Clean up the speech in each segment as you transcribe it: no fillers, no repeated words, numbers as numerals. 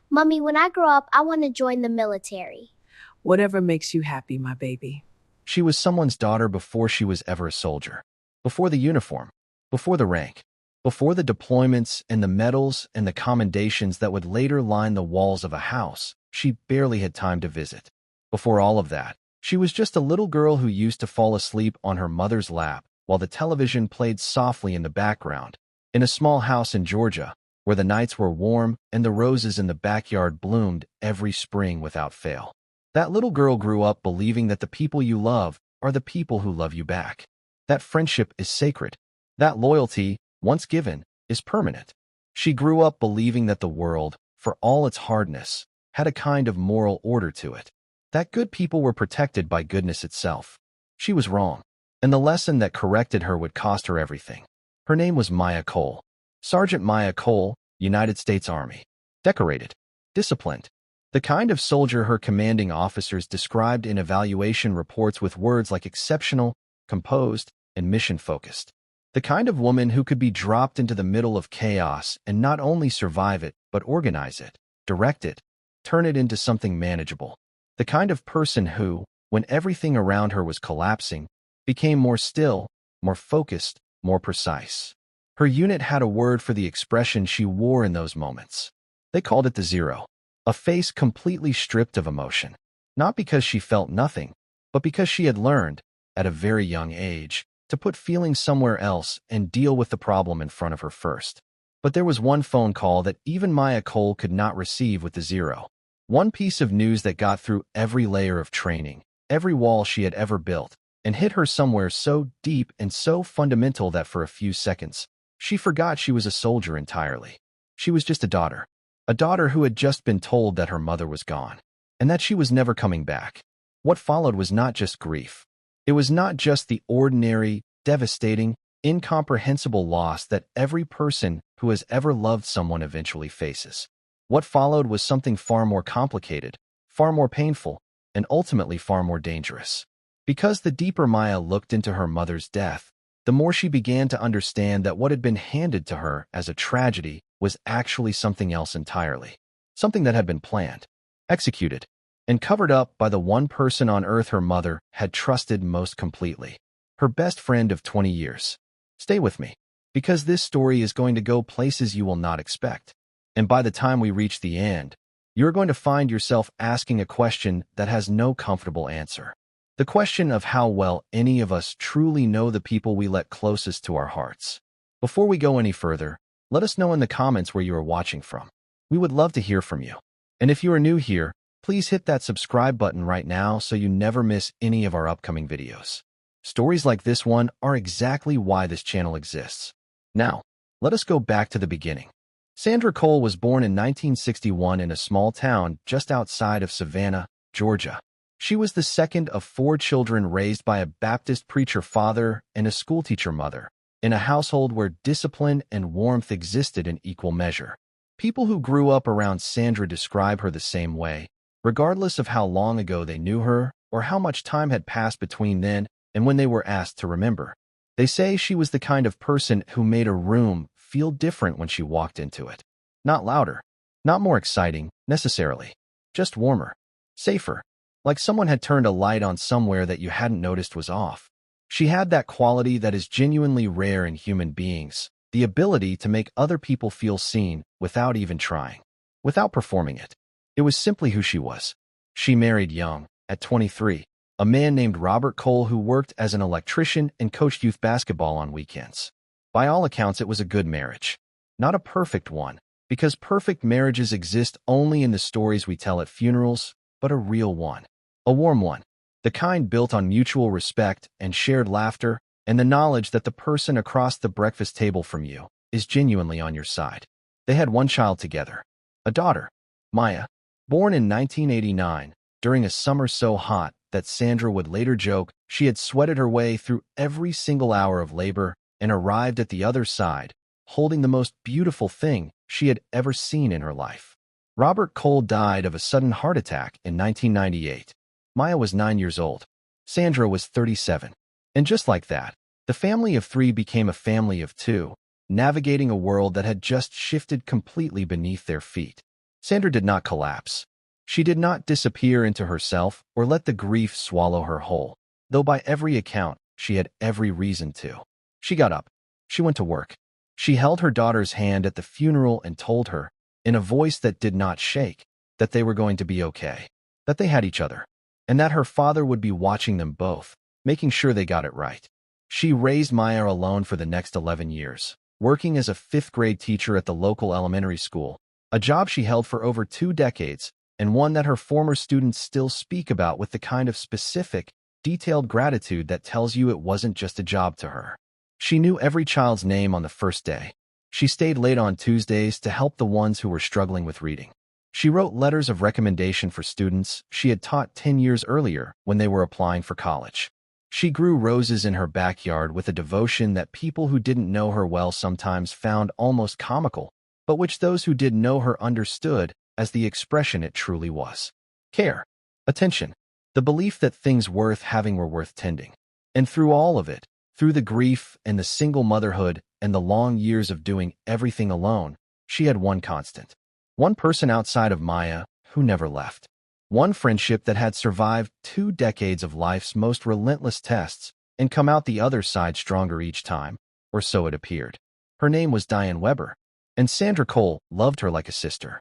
Mummy, when I grow up, I want to join the military. Whatever makes you happy, my baby. She was someone's daughter before she was ever a soldier. Before the uniform, before the rank, before the deployments and the medals and the commendations that would later line the walls of a house she barely had time to visit. Before all of that, she was just a little girl who used to fall asleep on her mother's lap while the television played softly in the background, in a small house in Georgia, where the nights were warm and the roses in the backyard bloomed every spring without fail. That little girl grew up believing that the people you love are the people who love you back. That friendship is sacred. That loyalty, once given, is permanent. She grew up believing that the world, for all its hardness, had a kind of moral order to it. That good people were protected by goodness itself. She was wrong, and the lesson that corrected her would cost her everything. Her name was Maya Cole. Sergeant Maya Cole, United States Army. Decorated. Disciplined. The kind of soldier her commanding officers described in evaluation reports with words like exceptional, composed, and mission-focused. The kind of woman who could be dropped into the middle of chaos and not only survive it, but organize it, direct it, turn it into something manageable. The kind of person who, when everything around her was collapsing, became more still, more focused, more precise. Her unit had a word for the expression she wore in those moments. They called it the zero. A face completely stripped of emotion. Not because she felt nothing, but because she had learned, at a very young age, to put feelings somewhere else and deal with the problem in front of her first. But there was one phone call that even Maya Cole could not receive with the zero. One piece of news that got through every layer of training, every wall she had ever built, and hit her somewhere so deep and so fundamental that for a few seconds, she forgot she was a soldier entirely. She was just a daughter. A daughter who had just been told that her mother was gone, and that she was never coming back. What followed was not just grief. It was not just the ordinary, devastating, incomprehensible loss that every person who has ever loved someone eventually faces. What followed was something far more complicated, far more painful, and ultimately far more dangerous. Because the deeper Maya looked into her mother's death, the more she began to understand that what had been handed to her as a tragedy was actually something else entirely. Something that had been planned, executed, and covered up by the one person on earth her mother had trusted most completely. Her best friend of 20 years. Stay with me, because this story is going to go places you will not expect. And by the time we reach the end, you're going to find yourself asking a question that has no comfortable answer. The question of how well any of us truly know the people we let closest to our hearts. Before we go any further, let us know in the comments where you are watching from. We would love to hear from you. And if you are new here, please hit that subscribe button right now so you never miss any of our upcoming videos. Stories like this one are exactly why this channel exists. Now, let us go back to the beginning. Sandra Cole was born in 1961 in a small town just outside of Savannah, Georgia. She was the second of 4 children raised by a Baptist preacher father and a schoolteacher mother, in a household where discipline and warmth existed in equal measure. People who grew up around Sandra describe her the same way, regardless of how long ago they knew her or how much time had passed between then and when they were asked to remember. They say she was the kind of person who made a room feel different when she walked into it. Not louder, not more exciting, necessarily. Just warmer, safer, like someone had turned a light on somewhere that you hadn't noticed was off. She had that quality that is genuinely rare in human beings, the ability to make other people feel seen without even trying, without performing it. It was simply who she was. She married young, at 23, a man named Robert Cole who worked as an electrician and coached youth basketball on weekends. By all accounts, it was a good marriage. Not a perfect one, because perfect marriages exist only in the stories we tell at funerals, but a real one. A warm one. The kind built on mutual respect and shared laughter and the knowledge that the person across the breakfast table from you is genuinely on your side. They had one child together, a daughter, Maya, born in 1989, during a summer so hot that Sandra would later joke she had sweated her way through every single hour of labor and arrived at the other side, holding the most beautiful thing she had ever seen in her life. Robert Cole died of a sudden heart attack in 1998. Maya was 9 years old. Sandra was 37. And just like that, the family of 3 became a family of 2, navigating a world that had just shifted completely beneath their feet. Sandra did not collapse. She did not disappear into herself or let the grief swallow her whole, though by every account, she had every reason to. She got up. She went to work. She held her daughter's hand at the funeral and told her, in a voice that did not shake, that they were going to be okay, that they had each other, and that her father would be watching them both, making sure they got it right. She raised Maya alone for the next 11 years, working as a fifth-grade teacher at the local elementary school, a job she held for over 2 decades, and one that her former students still speak about with the kind of specific, detailed gratitude that tells you it wasn't just a job to her. She knew every child's name on the first day. She stayed late on Tuesdays to help the ones who were struggling with reading. She wrote letters of recommendation for students she had taught 10 years earlier when they were applying for college. She grew roses in her backyard with a devotion that people who didn't know her well sometimes found almost comical, but which those who did know her understood as the expression it truly was. Care, attention, the belief that things worth having were worth tending. And through all of it, through the grief and the single motherhood and the long years of doing everything alone, she had one constant. One person outside of Maya who never left. One friendship that had survived 2 decades of life's most relentless tests and come out the other side stronger each time, or so it appeared. Her name was Diane Weber, and Sandra Cole loved her like a sister.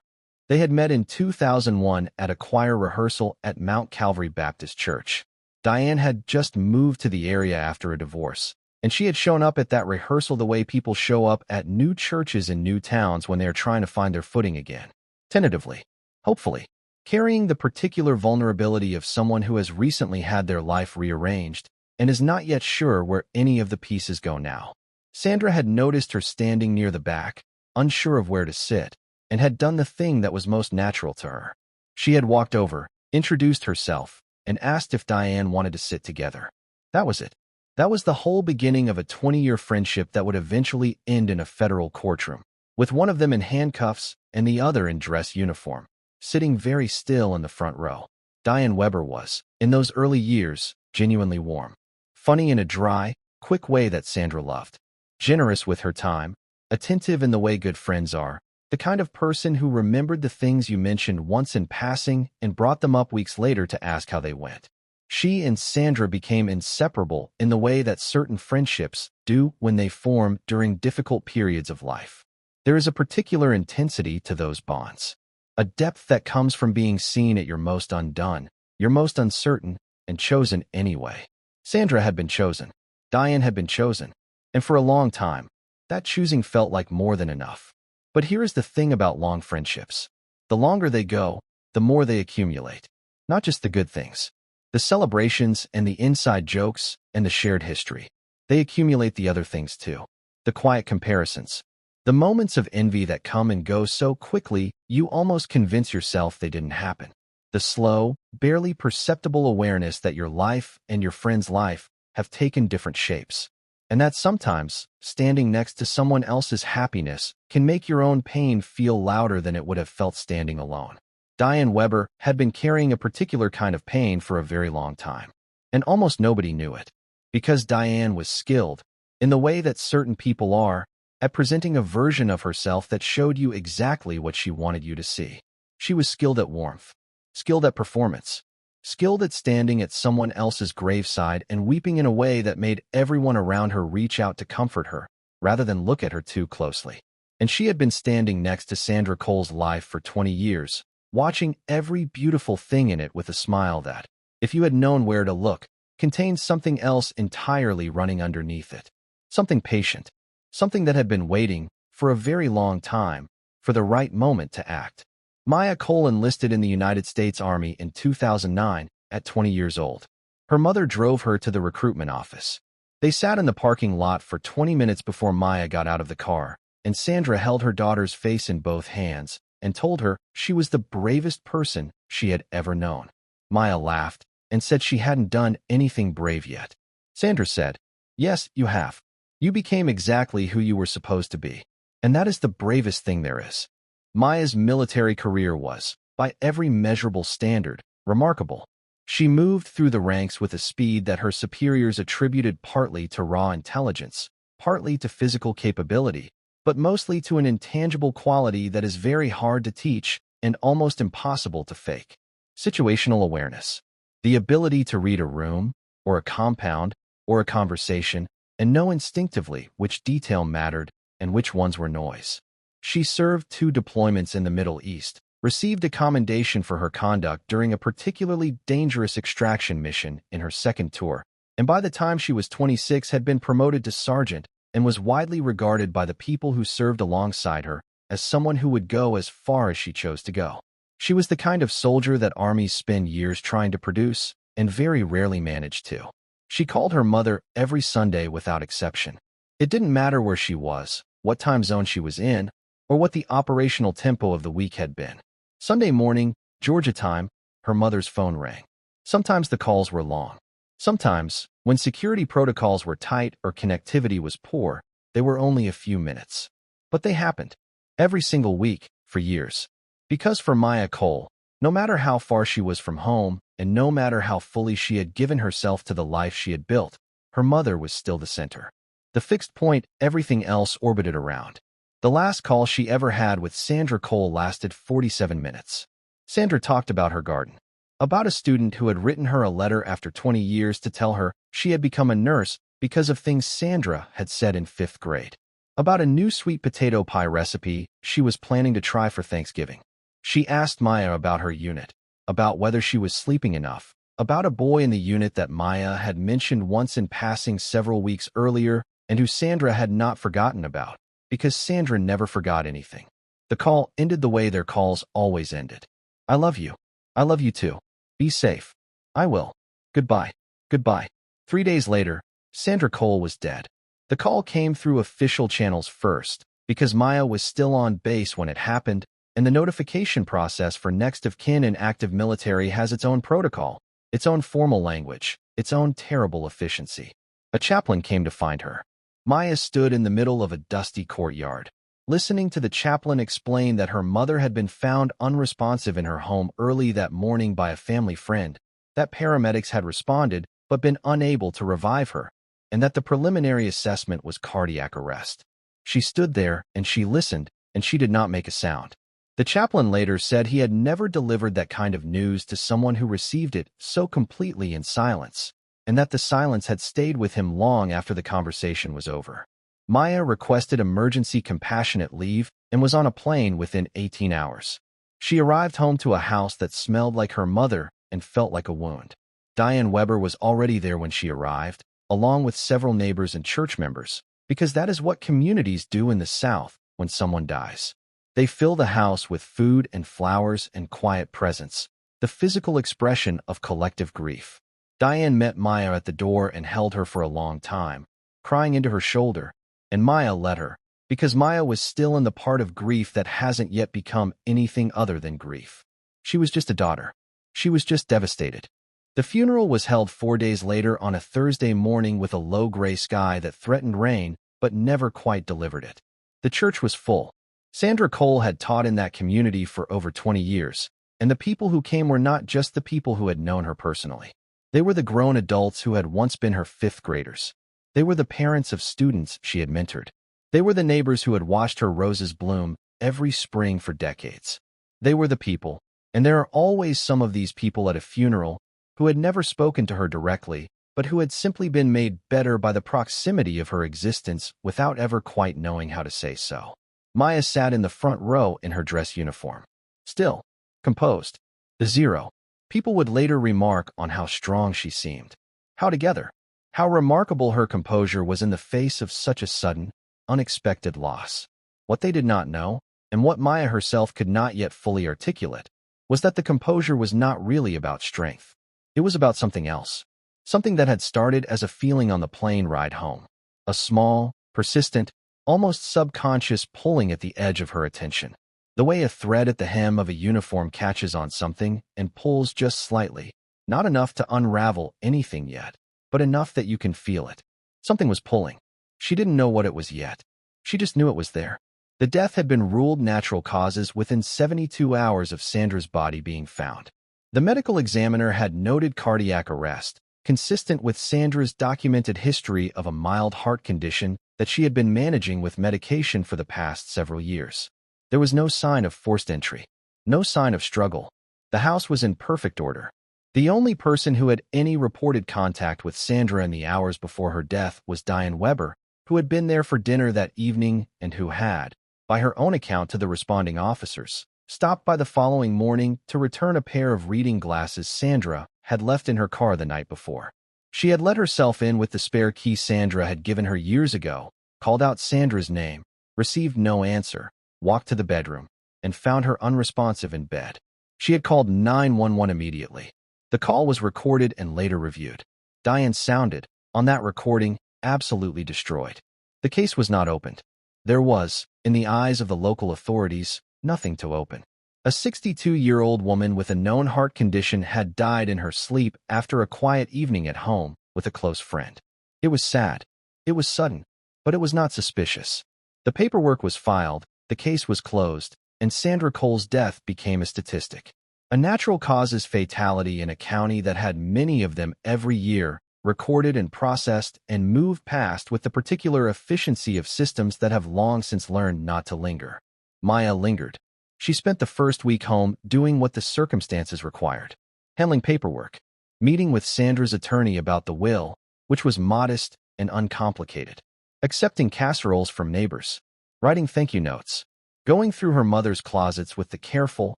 They had met in 2001 at a choir rehearsal at Mount Calvary Baptist Church. Diane had just moved to the area after a divorce, and she had shown up at that rehearsal the way people show up at new churches in new towns when they are trying to find their footing again. Tentatively, hopefully, carrying the particular vulnerability of someone who has recently had their life rearranged and is not yet sure where any of the pieces go now. Sandra had noticed her standing near the back, unsure of where to sit, and had done the thing that was most natural to her. She had walked over, introduced herself, and asked if Diane wanted to sit together. That was it. That was the whole beginning of a 20-year friendship that would eventually end in a federal courtroom, with one of them in handcuffs and the other in dress uniform, sitting very still in the front row. Diane Weber was, in those early years, genuinely warm. Funny in a dry, quick way that Sandra loved. Generous with her time, attentive in the way good friends are, the kind of person who remembered the things you mentioned once in passing and brought them up weeks later to ask how they went. She and Sandra became inseparable in the way that certain friendships do when they form during difficult periods of life. There is a particular intensity to those bonds, a depth that comes from being seen at your most undone, your most uncertain, and chosen anyway. Sandra had been chosen. Diane had been chosen. And for a long time, that choosing felt like more than enough. But here is the thing about long friendships. The longer they go, the more they accumulate. Not just the good things, the celebrations and the inside jokes and the shared history. They accumulate the other things too. The quiet comparisons. The moments of envy that come and go so quickly you almost convince yourself they didn't happen. The slow, barely perceptible awareness that your life and your friend's life have taken different shapes. And that sometimes, standing next to someone else's happiness can make your own pain feel louder than it would have felt standing alone. Diane Weber had been carrying a particular kind of pain for a very long time, and almost nobody knew it, because Diane was skilled, in the way that certain people are, at presenting a version of herself that showed you exactly what she wanted you to see. She was skilled at warmth, skilled at performance, skilled at standing at someone else's graveside and weeping in a way that made everyone around her reach out to comfort her, rather than look at her too closely. And she had been standing next to Sandra Cole's life for 20 years, watching every beautiful thing in it with a smile that, if you had known where to look, contained something else entirely running underneath it. Something patient, something that had been waiting, for a very long time, for the right moment to act. Maya Cole enlisted in the United States Army in 2009 at 20 years old. Her mother drove her to the recruitment office. They sat in the parking lot for 20 minutes before Maya got out of the car, and Sandra held her daughter's face in both hands and told her she was the bravest person she had ever known. Maya laughed and said she hadn't done anything brave yet. Sandra said, "Yes, you have. You became exactly who you were supposed to be, and that is the bravest thing there is." Maya's military career was, by every measurable standard, remarkable. She moved through the ranks with a speed that her superiors attributed partly to raw intelligence, partly to physical capability, but mostly to an intangible quality that is very hard to teach, and almost impossible to fake. Situational awareness. The ability to read a room, or a compound, or a conversation, and know instinctively which detail mattered and which ones were noise. She served 2 deployments in the Middle East, received a commendation for her conduct during a particularly dangerous extraction mission in her second tour, and by the time she was 26 had been promoted to sergeant and was widely regarded by the people who served alongside her as someone who would go as far as she chose to go. She was the kind of soldier that armies spend years trying to produce and very rarely manage to. She called her mother every Sunday without exception. It didn't matter where she was, what time zone she was in, or what the operational tempo of the week had been. Sunday morning, Georgia time, her mother's phone rang. Sometimes the calls were long. Sometimes, when security protocols were tight or connectivity was poor, they were only a few minutes. But they happened. Every single week, for years. Because for Maya Cole, no matter how far she was from home, and no matter how fully she had given herself to the life she had built, her mother was still the center. The fixed point everything else orbited around. The last call she ever had with Sandra Cole lasted 47 minutes. Sandra talked about her garden. About a student who had written her a letter after 20 years to tell her she had become a nurse because of things Sandra had said in 5th grade. About a new sweet potato pie recipe she was planning to try for Thanksgiving. She asked Maya about her unit, about whether she was sleeping enough, about a boy in the unit that Maya had mentioned once in passing several weeks earlier and who Sandra had not forgotten about, because Sandra never forgot anything. The call ended the way their calls always ended. I love you. I love you too. Be safe. I will. Goodbye. Goodbye. 3 days later, Sandra Cole was dead. The call came through official channels first, because Maya was still on base when it happened, and the notification process for next of kin and active military has its own protocol, its own formal language, its own terrible efficiency. A chaplain came to find her. Maya stood in the middle of a dusty courtyard, listening to the chaplain explain that her mother had been found unresponsive in her home early that morning by a family friend, that paramedics had responded but been unable to revive her, and that the preliminary assessment was cardiac arrest. She stood there and she listened, and she did not make a sound. The chaplain later said he had never delivered that kind of news to someone who received it so completely in silence, and that the silence had stayed with him long after the conversation was over. Maya requested emergency compassionate leave and was on a plane within 18 hours. She arrived home to a house that smelled like her mother and felt like a wound. Diane Weber was already there when she arrived, along with several neighbors and church members, because that is what communities do in the South when someone dies. They fill the house with food and flowers and quiet presence, the physical expression of collective grief. Diane met Maya at the door and held her for a long time, crying into her shoulder, and Maya let her, because Maya was still in the part of grief that hasn't yet become anything other than grief. She was just a daughter. She was just devastated. The funeral was held 4 days later on a Thursday morning with a low gray sky that threatened rain but never quite delivered it. The church was full. Sandra Cole had taught in that community for over 20 years, and the people who came were not just the people who had known her personally. They were the grown adults who had once been her 5th graders. They were the parents of students she had mentored. They were the neighbors who had watched her roses bloom every spring for decades. They were the people, and there are always some of these people at a funeral, who had never spoken to her directly, but who had simply been made better by the proximity of her existence without ever quite knowing how to say so. Maya sat in the front row in her dress uniform. Still, composed. The zero. People would later remark on how strong she seemed. How together. How remarkable her composure was in the face of such a sudden, unexpected loss. What they did not know, and what Maya herself could not yet fully articulate, was that the composure was not really about strength. It was about something else. Something that had started as a feeling on the plane ride home. A small, persistent, almost subconscious pulling at the edge of her attention. The way a thread at the hem of a uniform catches on something and pulls just slightly, not enough to unravel anything yet, but enough that you can feel it. Something was pulling. She didn't know what it was yet. She just knew it was there. The death had been ruled natural causes within 72 hours of Sandra's body being found. The medical examiner had noted cardiac arrest, consistent with Sandra's documented history of a mild heart condition that she had been managing with medication for the past several years. There was no sign of forced entry. No sign of struggle. The house was in perfect order. The only person who had any reported contact with Sandra in the hours before her death was Diane Weber, who had been there for dinner that evening and who had, by her own account to the responding officers, stopped by the following morning to return a pair of reading glasses Sandra had left in her car the night before. She had let herself in with the spare key Sandra had given her years ago, called out Sandra's name, received no answer, walked to the bedroom, and found her unresponsive in bed. She had called 911 immediately. The call was recorded and later reviewed. Diane sounded, on that recording, absolutely destroyed. The case was not opened. There was, in the eyes of the local authorities, nothing to open. A 62-year-old woman with a known heart condition had died in her sleep after a quiet evening at home with a close friend. It was sad. It was sudden, but it was not suspicious. The paperwork was filed, the case was closed, and Sandra Cole's death became a statistic. A natural causes fatality in a county that had many of them every year, recorded and processed and moved past with the particular efficiency of systems that have long since learned not to linger. Maya lingered. She spent the first week home doing what the circumstances required. Handling paperwork, meeting with Sandra's attorney about the will, which was modest and uncomplicated, accepting casseroles from neighbors, writing thank you notes, going through her mother's closets with the careful,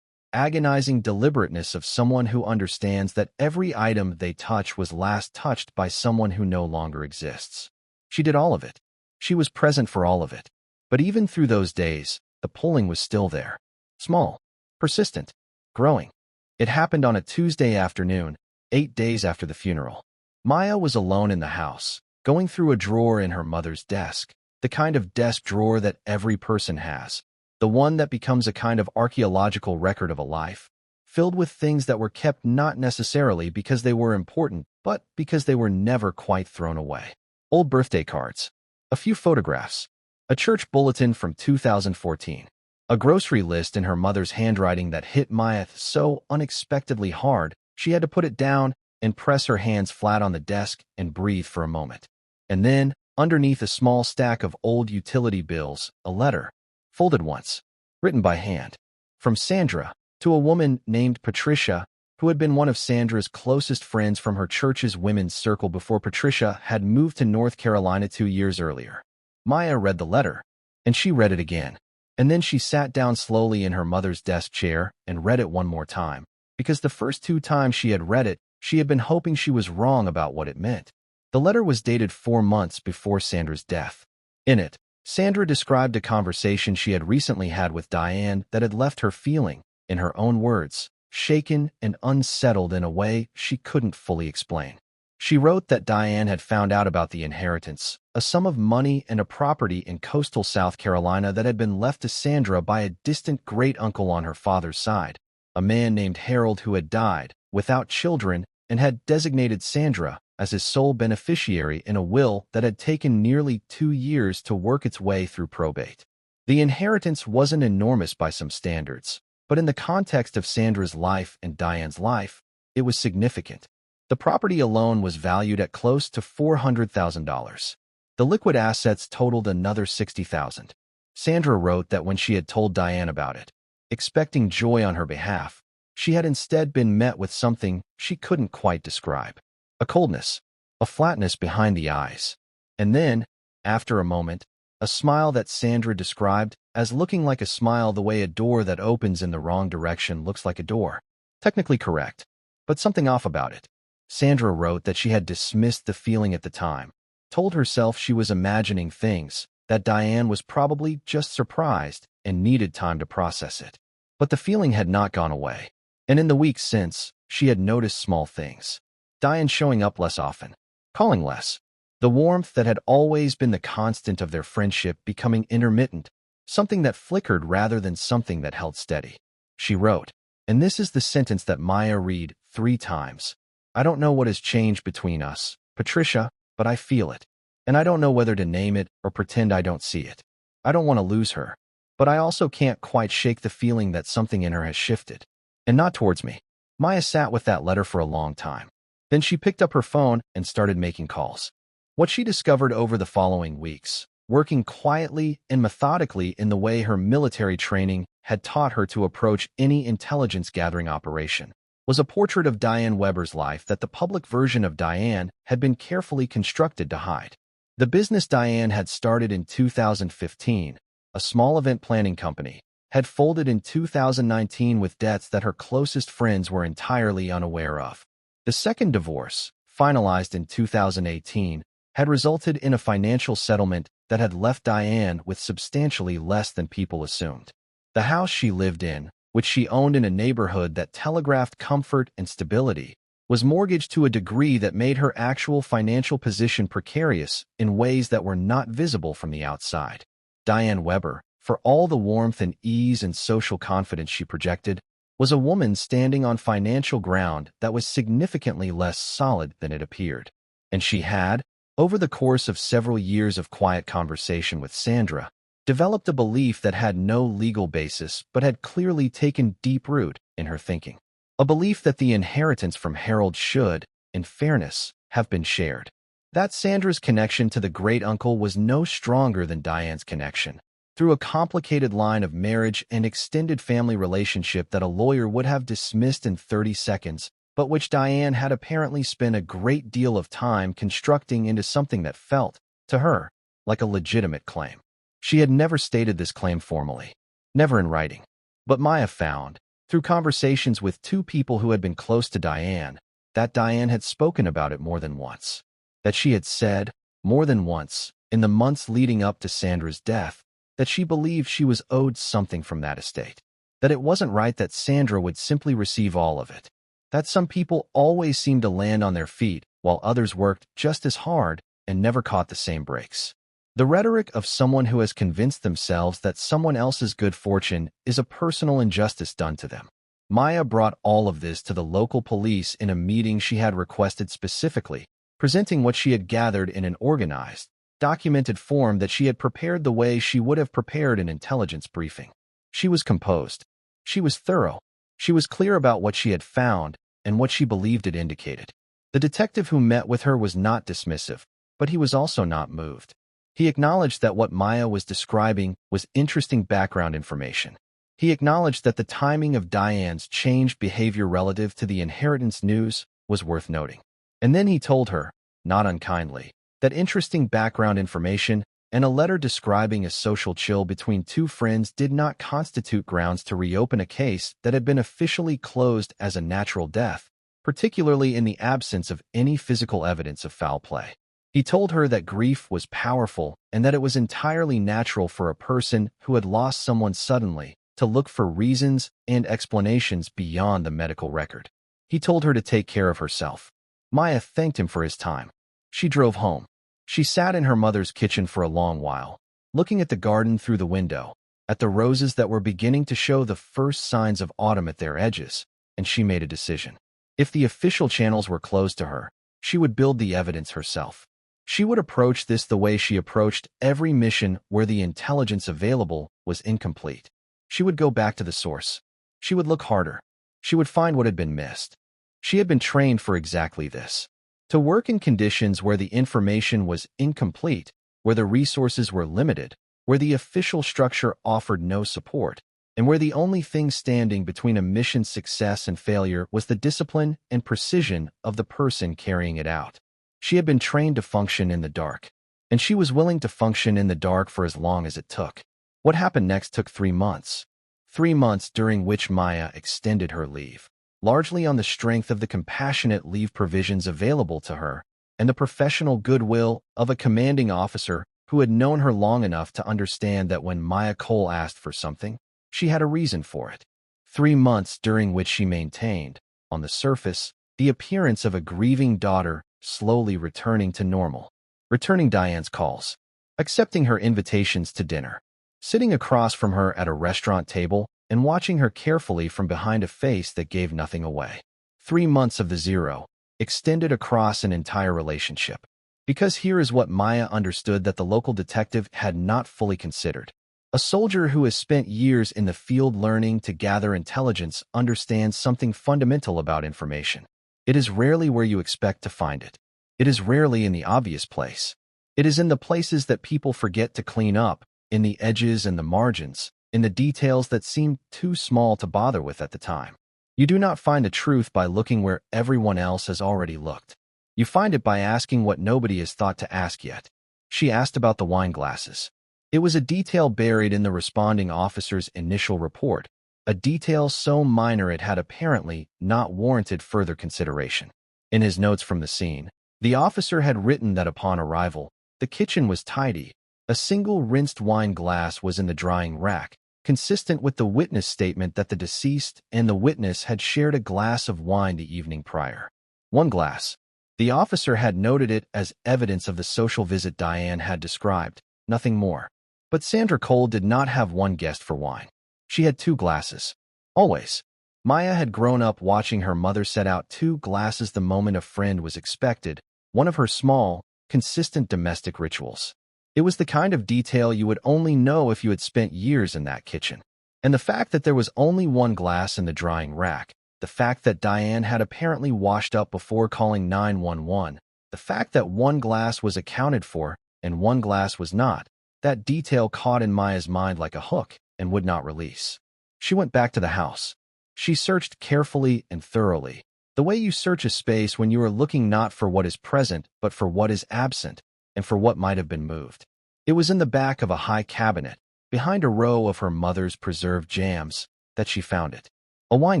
agonizing deliberateness of someone who understands that every item they touch was last touched by someone who no longer exists. She did all of it. She was present for all of it. But even through those days, the pulling was still there. Small, persistent, growing. It happened on a Tuesday afternoon, 8 days after the funeral. Maya was alone in the house, going through a drawer in her mother's desk, the kind of desk drawer that every person has, the one that becomes a kind of archaeological record of a life, filled with things that were kept not necessarily because they were important, but because they were never quite thrown away. Old birthday cards, a few photographs, a church bulletin from 2014, a grocery list in her mother's handwriting that hit Maya so unexpectedly hard she had to put it down and press her hands flat on the desk and breathe for a moment. And then, underneath a small stack of old utility bills, a letter, folded once, written by hand, from Sandra to a woman named Patricia, who had been one of Sandra's closest friends from her church's women's circle before Patricia had moved to North Carolina 2 years earlier. Maya read the letter, and she read it again, and then she sat down slowly in her mother's desk chair and read it one more time, because the first 2 times she had read it, she had been hoping she was wrong about what it meant. The letter was dated 4 months before Sandra's death. In it, Sandra described a conversation she had recently had with Diane that had left her feeling, in her own words, shaken and unsettled in a way she couldn't fully explain. She wrote that Diane had found out about the inheritance, a sum of money and a property in coastal South Carolina that had been left to Sandra by a distant great-uncle on her father's side, a man named Harold who had died, without children, and had designated Sandra as his sole beneficiary in a will that had taken nearly 2 years to work its way through probate. The inheritance wasn't enormous by some standards, but in the context of Sandra's life and Diane's life, it was significant. The property alone was valued at close to $400,000. The liquid assets totaled another $60,000. Sandra wrote that when she had told Diane about it, expecting joy on her behalf, she had instead been met with something she couldn't quite describe. A coldness, a flatness behind the eyes, and then, after a moment, a smile that Sandra described as looking like a smile the way a door that opens in the wrong direction looks like a door. Technically correct, but something off about it. Sandra wrote that she had dismissed the feeling at the time, told herself she was imagining things, that Diane was probably just surprised and needed time to process it. But the feeling had not gone away, and in the weeks since, she had noticed small things. Diane showing up less often, calling less, the warmth that had always been the constant of their friendship becoming intermittent, something that flickered rather than something that held steady. She wrote, and this is the sentence that Maya read 3 times. I don't know what has changed between us, Patricia, but I feel it. And I don't know whether to name it or pretend I don't see it. I don't want to lose her, but I also can't quite shake the feeling that something in her has shifted. And not towards me. Maya sat with that letter for a long time. Then she picked up her phone and started making calls. What she discovered over the following weeks working quietly and methodically in the way her military training had taught her to approach any intelligence-gathering operation, was a portrait of Diane Weber's life that the public version of Diane had been carefully constructed to hide. The business Diane had started in 2015, a small event planning company, had folded in 2019 with debts that her closest friends were entirely unaware of. The second divorce, finalized in 2018, had resulted in a financial settlement that had left Diane with substantially less than people assumed. The house she lived in, which she owned in a neighborhood that telegraphed comfort and stability, was mortgaged to a degree that made her actual financial position precarious in ways that were not visible from the outside. Diane Weber, for all the warmth and ease and social confidence she projected, was a woman standing on financial ground that was significantly less solid than it appeared. And she had, over the course of several years of quiet conversation with Sandra, developed a belief that had no legal basis but had clearly taken deep root in her thinking. A belief that the inheritance from Harold should, in fairness, have been shared. That Sandra's connection to the great-uncle was no stronger than Diane's connection, through a complicated line of marriage and extended family relationship that a lawyer would have dismissed in 30 seconds, but which Diane had apparently spent a great deal of time constructing into something that felt, to her, like a legitimate claim. She had never stated this claim formally, never in writing, but Maya found, through conversations with two people who had been close to Diane, that Diane had spoken about it more than once. That she had said, more than once, in the months leading up to Sandra's death, that she believed she was owed something from that estate. That it wasn't right that Sandra would simply receive all of it. That some people always seemed to land on their feet, while others worked just as hard and never caught the same breaks. The rhetoric of someone who has convinced themselves that someone else's good fortune is a personal injustice done to them. Maya brought all of this to the local police in a meeting she had requested specifically, presenting what she had gathered in an organized, documented form that she had prepared the way she would have prepared an intelligence briefing. She was composed. She was thorough. She was clear about what she had found and what she believed it indicated. The detective who met with her was not dismissive, but he was also not moved. He acknowledged that what Maya was describing was interesting background information. He acknowledged that the timing of Diane's changed behavior relative to the inheritance news was worth noting. And then he told her, not unkindly, that interesting background information and a letter describing a social chill between two friends did not constitute grounds to reopen a case that had been officially closed as a natural death, particularly in the absence of any physical evidence of foul play. He told her that grief was powerful and that it was entirely natural for a person who had lost someone suddenly to look for reasons and explanations beyond the medical record. He told her to take care of herself. Maya thanked him for his time. She drove home. She sat in her mother's kitchen for a long while, looking at the garden through the window, at the roses that were beginning to show the first signs of autumn at their edges, and she made a decision. If the official channels were closed to her, she would build the evidence herself. She would approach this the way she approached every mission where the intelligence available was incomplete. She would go back to the source. She would look harder. She would find what had been missed. She had been trained for exactly this. To work in conditions where the information was incomplete, where the resources were limited, where the official structure offered no support, and where the only thing standing between a mission's success and failure was the discipline and precision of the person carrying it out. She had been trained to function in the dark, and she was willing to function in the dark for as long as it took. What happened next took 3 months. 3 months during which Maya extended her leave, largely on the strength of the compassionate leave provisions available to her and the professional goodwill of a commanding officer who had known her long enough to understand that when Maya Cole asked for something, she had a reason for it. 3 months during which she maintained, on the surface, the appearance of a grieving daughter slowly returning to normal, returning Diane's calls, accepting her invitations to dinner, sitting across from her at a restaurant table and watching her carefully from behind a face that gave nothing away. 3 months of the zero, extended across an entire relationship. Because here is what Maya understood that the local detective had not fully considered. A soldier who has spent years in the field learning to gather intelligence understands something fundamental about information. It is rarely where you expect to find it. It is rarely in the obvious place. It is in the places that people forget to clean up, in the edges and the margins, in the details that seem too small to bother with at the time. You do not find the truth by looking where everyone else has already looked. You find it by asking what nobody has thought to ask yet. She asked about the wine glasses. It was a detail buried in the responding officer's initial report, a detail so minor it had apparently not warranted further consideration. In his notes from the scene, the officer had written that upon arrival, the kitchen was tidy. A single rinsed wine glass was in the drying rack, consistent with the witness statement that the deceased and the witness had shared a glass of wine the evening prior. One glass. The officer had noted it as evidence of the social visit Diane had described, nothing more. But Sandra Cole did not have one guest for wine. She had 2 glasses. Always. Maya had grown up watching her mother set out 2 glasses the moment a friend was expected, one of her small, consistent domestic rituals. It was the kind of detail you would only know if you had spent years in that kitchen. And the fact that there was only 1 glass in the drying rack, the fact that Diane had apparently washed up before calling 911, the fact that 1 glass was accounted for and 1 glass was not, that detail caught in Maya's mind like a hook and would not release. She went back to the house. She searched carefully and thoroughly, the way you search a space when you are looking not for what is present but for what is absent and for what might have been moved. It was in the back of a high cabinet, behind a row of her mother's preserved jams, that she found it. A wine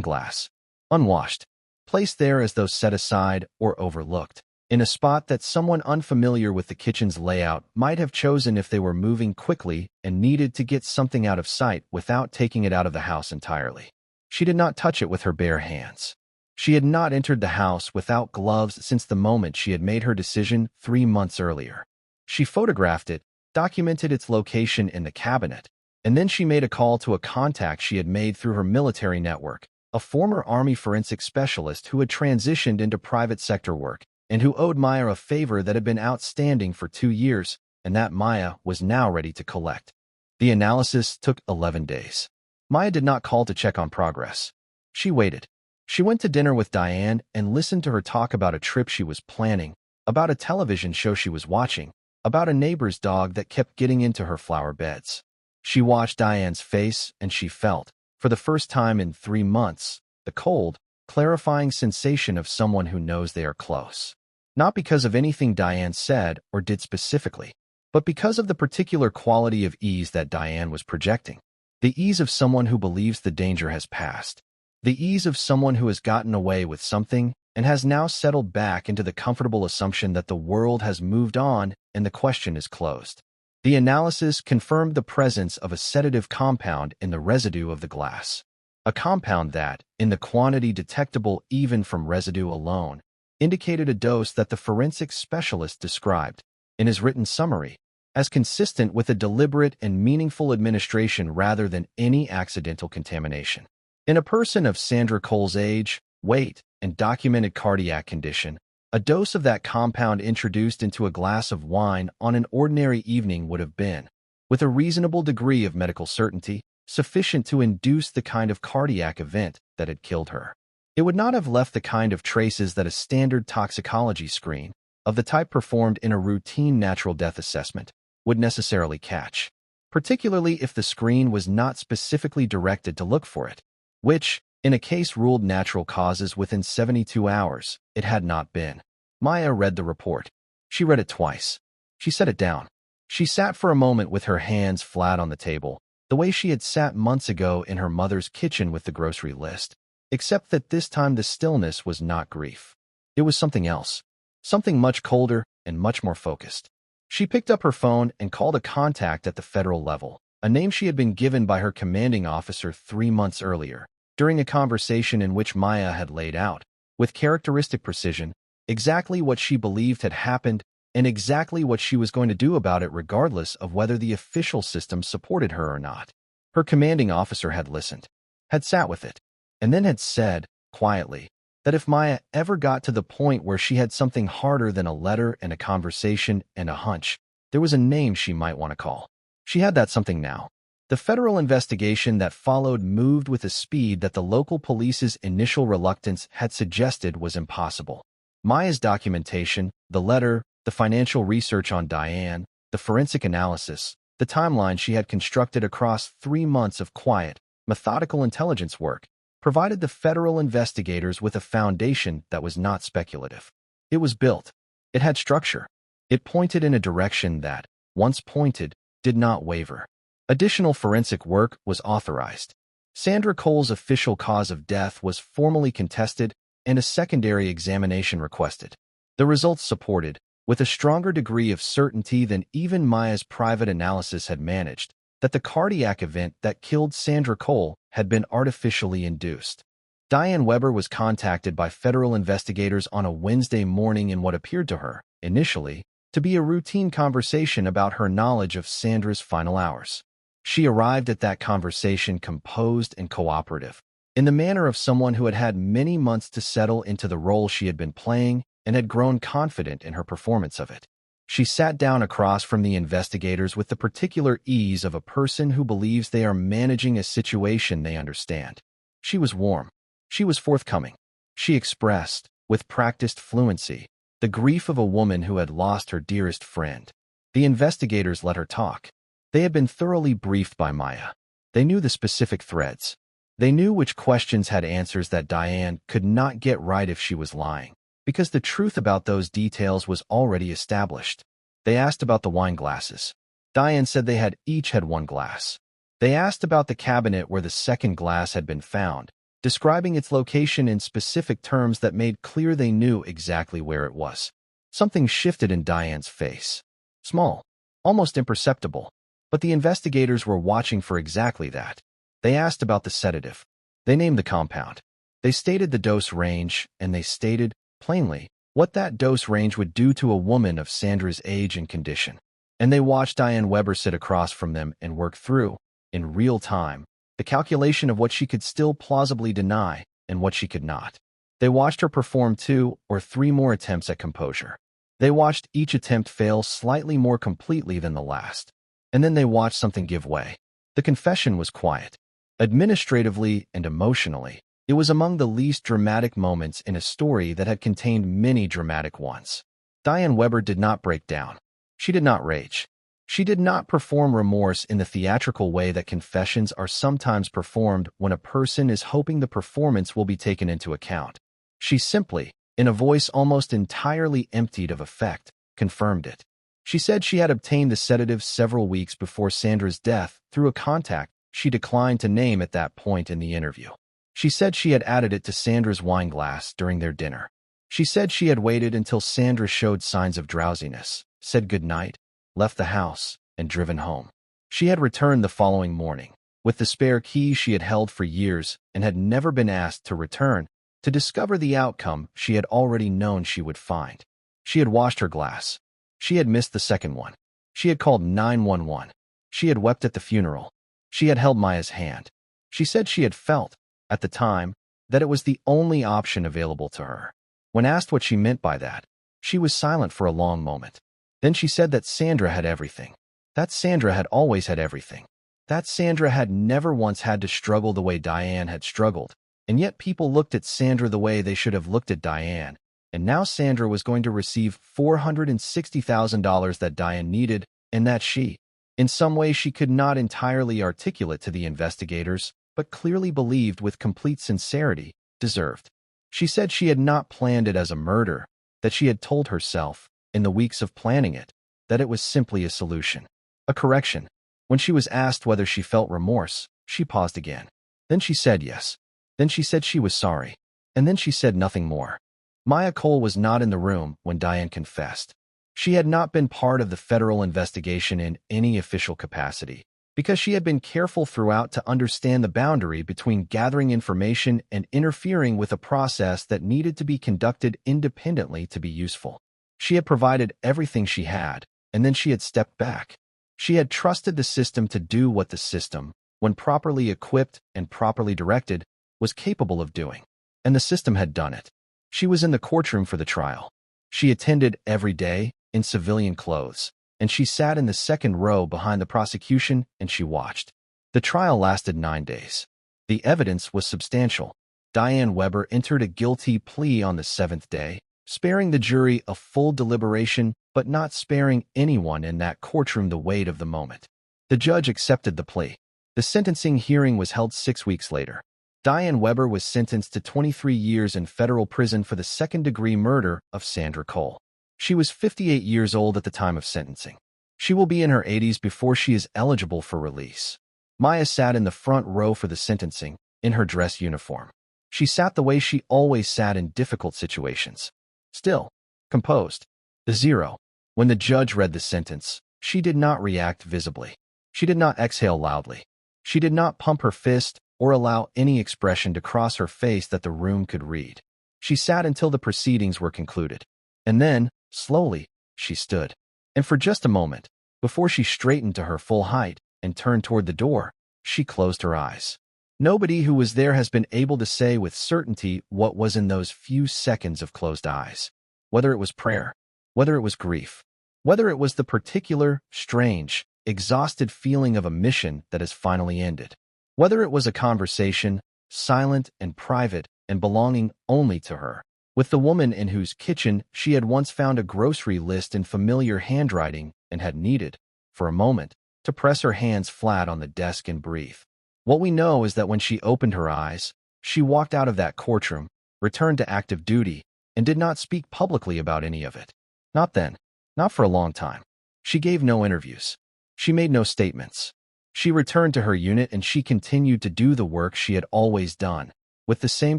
glass, unwashed, placed there as though set aside or overlooked, in a spot that someone unfamiliar with the kitchen's layout might have chosen if they were moving quickly and needed to get something out of sight without taking it out of the house entirely. She did not touch it with her bare hands. She had not entered the house without gloves since the moment she had made her decision 3 months earlier. She photographed it, documented its location in the cabinet, and then she made a call to a contact she had made through her military network, a former Army forensic specialist who had transitioned into private sector work and who owed Maya a favor that had been outstanding for 2 years and that Maya was now ready to collect. The analysis took 11 days. Maya did not call to check on progress. She waited. She went to dinner with Diane and listened to her talk about a trip she was planning, about a television show she was watching, about a neighbor's dog that kept getting into her flower beds. She watched Diane's face and she felt, for the first time in 3 months, the cold, clarifying sensation of someone who knows they are close. Not because of anything Diane said or did specifically, but because of the particular quality of ease that Diane was projecting. The ease of someone who believes the danger has passed. The ease of someone who has gotten away with something and has now settled back into the comfortable assumption that the world has moved on and the question is closed. The analysis confirmed the presence of a sedative compound in the residue of the glass. A compound that, in the quantity detectable even from residue alone, indicated a dose that the forensic specialist described, in his written summary, as consistent with a deliberate and meaningful administration rather than any accidental contamination. In a person of Sandra Cole's age, weight, and documented cardiac condition, a dose of that compound introduced into a glass of wine on an ordinary evening would have been, with a reasonable degree of medical certainty, sufficient to induce the kind of cardiac event that had killed her. It would not have left the kind of traces that a standard toxicology screen, of the type performed in a routine natural death assessment, would necessarily catch, particularly if the screen was not specifically directed to look for it, which, in a case ruled natural causes within 72 hours, it had not been. Maya read the report. She read it twice. She set it down. She sat for a moment with her hands flat on the table, the way she had sat months ago in her mother's kitchen with the grocery list, except that this time the stillness was not grief. It was something else, something much colder and much more focused. She picked up her phone and called a contact at the federal level, a name she had been given by her commanding officer 3 months earlier, during a conversation in which Maya had laid out, with characteristic precision, exactly what she believed had happened and exactly what she was going to do about it regardless of whether the official system supported her or not. Her commanding officer had listened, had sat with it, and then had said, quietly, that if Maya ever got to the point where she had something harder than a letter and a conversation and a hunch, there was a name she might want to call. She had that something now. The federal investigation that followed moved with a speed that the local police's initial reluctance had suggested was impossible. Maya's documentation, the letter, The financial research on Diane, the forensic analysis, the timeline she had constructed across 3 months of quiet, methodical intelligence work provided the federal investigators with a foundation that was not speculative. It was built. It had structure. It pointed in a direction that, once pointed, did not waver. Additional forensic work was authorized. Sandra Cole's official cause of death was formally contested and a secondary examination requested. The results supported, with a stronger degree of certainty than even Maya's private analysis had managed, that the cardiac event that killed Sandra Cole had been artificially induced. Diane Weber was contacted by federal investigators on a Wednesday morning in what appeared to her, initially, to be a routine conversation about her knowledge of Sandra's final hours. She arrived at that conversation composed and cooperative, in the manner of someone who had had many months to settle into the role she had been playing and had grown confident in her performance of it. She sat down across from the investigators with the particular ease of a person who believes they are managing a situation they understand. She was warm. She was forthcoming. She expressed, with practiced fluency, the grief of a woman who had lost her dearest friend. The investigators let her talk. They had been thoroughly briefed by Maya. They knew the specific threads. They knew which questions had answers that Diane could not get right if she was lying, because the truth about those details was already established. They asked about the wine glasses. Diane said they had each had one glass. They asked about the cabinet where the second glass had been found, describing its location in specific terms that made clear they knew exactly where it was. Something shifted in Diane's face. Small, almost imperceptible, but the investigators were watching for exactly that. They asked about the sedative. They named the compound. They stated the dose range, and they stated, plainly, what that dose range would do to a woman of Sandra's age and condition. And they watched Diane Weber sit across from them and work through, in real time, the calculation of what she could still plausibly deny and what she could not. They watched her perform 2 or 3 more attempts at composure. They watched each attempt fail slightly more completely than the last. And then they watched something give way. The confession was quiet. Administratively and emotionally, it was among the least dramatic moments in a story that had contained many dramatic ones. Diane Weber did not break down. She did not rage. She did not perform remorse in the theatrical way that confessions are sometimes performed when a person is hoping the performance will be taken into account. She simply, in a voice almost entirely emptied of affect, confirmed it. She said she had obtained the sedative several weeks before Sandra's death through a contact she declined to name at that point in the interview. She said she had added it to Sandra's wine glass during their dinner. She said she had waited until Sandra showed signs of drowsiness, said goodnight, left the house, and driven home. She had returned the following morning, with the spare key she had held for years and had never been asked to return, to discover the outcome she had already known she would find. She had washed her glass. She had missed the second one. She had called 911. She had wept at the funeral. She had held Maya's hand. She said she had felt, at the time, that it was the only option available to her. When asked what she meant by that, she was silent for a long moment. Then she said that Sandra had everything. That Sandra had always had everything. That Sandra had never once had to struggle the way Diane had struggled, and yet people looked at Sandra the way they should have looked at Diane. And now Sandra was going to receive $460,000 that Diane needed, and that she, in some way she could not entirely articulate to the investigators, but clearly believed with complete sincerity, deserved. She said she had not planned it as a murder, that she had told herself, in the weeks of planning it, that it was simply a solution, a correction. When she was asked whether she felt remorse, she paused again. Then she said yes. Then she said she was sorry. And then she said nothing more. Maya Cole was not in the room when Diane confessed. She had not been part of the federal investigation in any official capacity, because she had been careful throughout to understand the boundary between gathering information and interfering with a process that needed to be conducted independently to be useful. She had provided everything she had, and then she had stepped back. She had trusted the system to do what the system, when properly equipped and properly directed, was capable of doing. And the system had done it. She was in the courtroom for the trial. She attended every day, in civilian clothes, and she sat in the second row behind the prosecution and she watched. The trial lasted 9 days. The evidence was substantial. Diane Weber entered a guilty plea on the 7th day, sparing the jury a full deliberation, but not sparing anyone in that courtroom the weight of the moment. The judge accepted the plea. The sentencing hearing was held 6 weeks later. Diane Weber was sentenced to 23 years in federal prison for the second-degree murder of Sandra Cole. She was 58 years old at the time of sentencing. She will be in her 80s before she is eligible for release. Maya sat in the front row for the sentencing, in her dress uniform. She sat the way she always sat in difficult situations. Still, composed. The zero. When the judge read the sentence, she did not react visibly. She did not exhale loudly. She did not pump her fist or allow any expression to cross her face that the room could read. She sat until the proceedings were concluded. And then, slowly, she stood. And for just a moment, before she straightened to her full height and turned toward the door, she closed her eyes. Nobody who was there has been able to say with certainty what was in those few seconds of closed eyes. Whether it was prayer, whether it was grief, whether it was the particular, strange, exhausted feeling of a mission that has finally ended, whether it was a conversation, silent and private and belonging only to her, with the woman in whose kitchen she had once found a grocery list in familiar handwriting and had needed, for a moment, to press her hands flat on the desk and breathe. What we know is that when she opened her eyes, she walked out of that courtroom, returned to active duty, and did not speak publicly about any of it. Not then. Not for a long time. She gave no interviews. She made no statements. She returned to her unit and she continued to do the work she had always done, with the same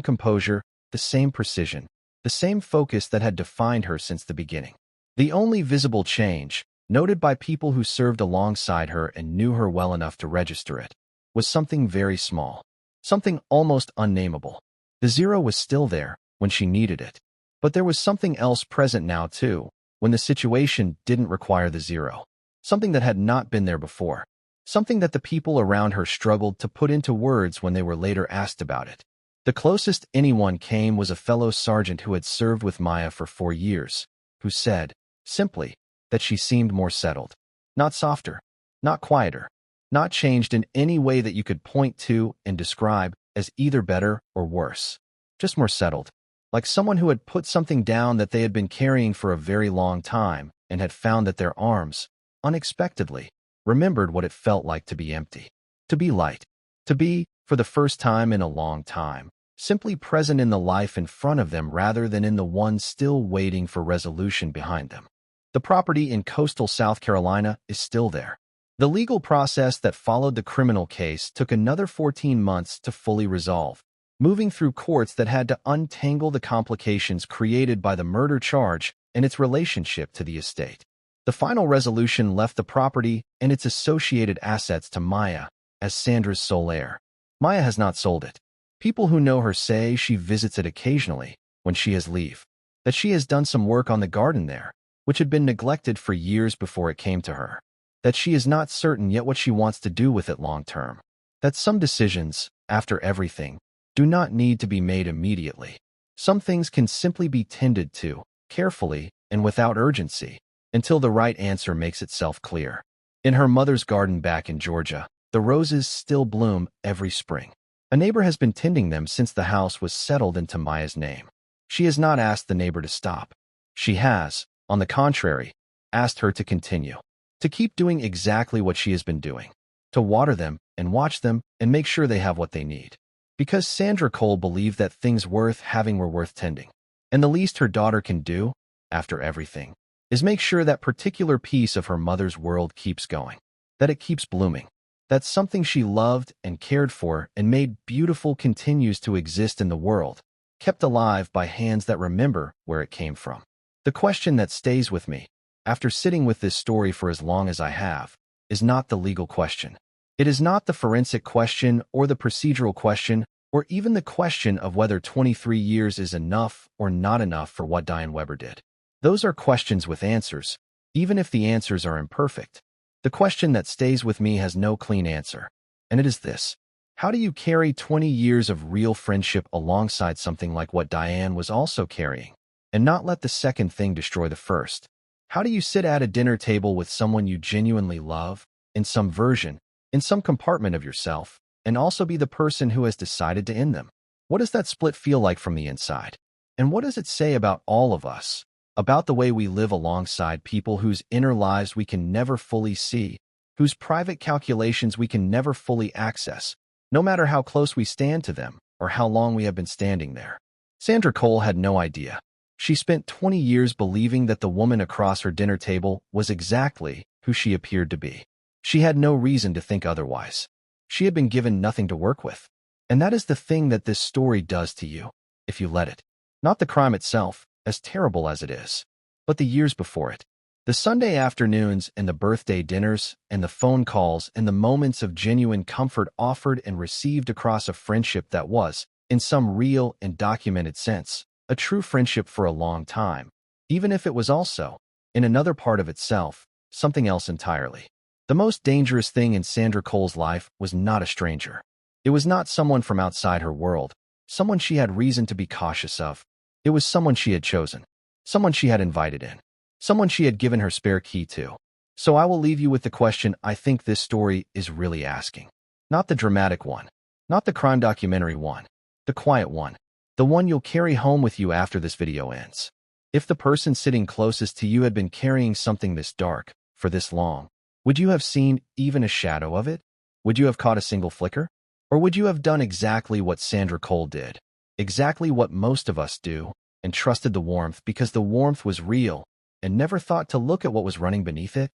composure, the same precision, the same focus that had defined her since the beginning. The only visible change, noted by people who served alongside her and knew her well enough to register it, was something very small, something almost unnameable. The zero was still there when she needed it, but there was something else present now too, when the situation didn't require the zero, something that had not been there before, something that the people around her struggled to put into words when they were later asked about it. The closest anyone came was a fellow sergeant who had served with Maya for 4 years, who said, simply, that she seemed more settled. Not softer, not quieter, not changed in any way that you could point to and describe as either better or worse. Just more settled, like someone who had put something down that they had been carrying for a very long time and had found that their arms, unexpectedly, remembered what it felt like to be empty, to be light, to be, for the first time in a long time, simply present in the life in front of them rather than in the one still waiting for resolution behind them. The property in coastal South Carolina is still there. The legal process that followed the criminal case took another 14 months to fully resolve, moving through courts that had to untangle the complications created by the murder charge and its relationship to the estate. The final resolution left the property and its associated assets to Maya as Sandra's sole heir. Maya has not sold it. People who know her say she visits it occasionally when she has leave, that she has done some work on the garden there, which had been neglected for years before it came to her, that she is not certain yet what she wants to do with it long term, that some decisions, after everything, do not need to be made immediately. Some things can simply be tended to, carefully and without urgency, until the right answer makes itself clear. In her mother's garden back in Georgia, the roses still bloom every spring. A neighbor has been tending them since the house was settled into Maya's name. She has not asked the neighbor to stop. She has, on the contrary, asked her to continue, to keep doing exactly what she has been doing, to water them and watch them and make sure they have what they need. Because Sandra Cole believed that things worth having were worth tending, and the least her daughter can do, after everything, is make sure that particular piece of her mother's world keeps going, that it keeps blooming, that something she loved and cared for and made beautiful continues to exist in the world, kept alive by hands that remember where it came from. The question that stays with me, after sitting with this story for as long as I have, is not the legal question. It is not the forensic question or the procedural question or even the question of whether 23 years is enough or not enough for what Diane Weber did. Those are questions with answers, even if the answers are imperfect. The question that stays with me has no clean answer, and it is this. How do you carry 20 years of real friendship alongside something like what Diane was also carrying, and not let the second thing destroy the first? How do you sit at a dinner table with someone you genuinely love, in some version, in some compartment of yourself, and also be the person who has decided to end them? What does that split feel like from the inside? And what does it say about all of us? About the way we live alongside people whose inner lives we can never fully see, whose private calculations we can never fully access, no matter how close we stand to them or how long we have been standing there. Sandra Cole had no idea. She spent 20 years believing that the woman across her dinner table was exactly who she appeared to be. She had no reason to think otherwise. She had been given nothing to work with. And that is the thing that this story does to you, if you let it. Not the crime itself, as terrible as it is, but the years before it. The Sunday afternoons and the birthday dinners and the phone calls and the moments of genuine comfort offered and received across a friendship that was, in some real and documented sense, a true friendship for a long time, even if it was also, in another part of itself, something else entirely. The most dangerous thing in Sandra Cole's life was not a stranger. It was not someone from outside her world, someone she had reason to be cautious of. It was someone she had chosen, someone she had invited in, someone she had given her spare key to. So I will leave you with the question I think this story is really asking. Not the dramatic one, not the crime documentary one, the quiet one, the one you'll carry home with you after this video ends. If the person sitting closest to you had been carrying something this dark for this long, would you have seen even a shadow of it? Would you have caught a single flicker? Or would you have done exactly what Sandra Cole did? Exactly what most of us do, and trusted the warmth because the warmth was real, and never thought to look at what was running beneath it?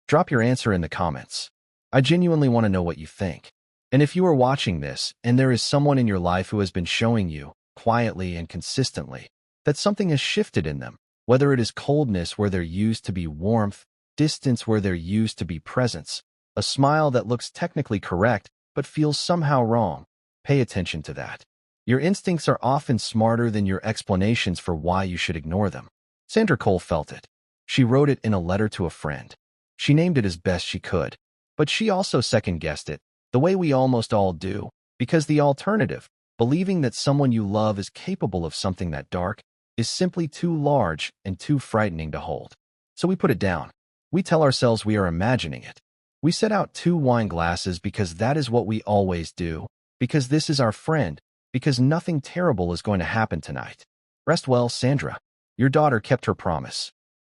Drop your answer in the comments. I genuinely want to know what you think. And if you are watching this, and there is someone in your life who has been showing you, quietly and consistently, that something has shifted in them, whether it is coldness where there used to be warmth, distance where there used to be presence, a smile that looks technically correct but feels somehow wrong, pay attention to that. Your instincts are often smarter than your explanations for why you should ignore them. Sandra Cole felt it. She wrote it in a letter to a friend. She named it as best she could. But she also second-guessed it, the way we almost all do, because the alternative, believing that someone you love is capable of something that dark, is simply too large and too frightening to hold. So we put it down. We tell ourselves we are imagining it. We set out 2 wine glasses because that is what we always do, because this is our friend, because nothing terrible is going to happen tonight. Rest well, Sandra. Your daughter kept her promise.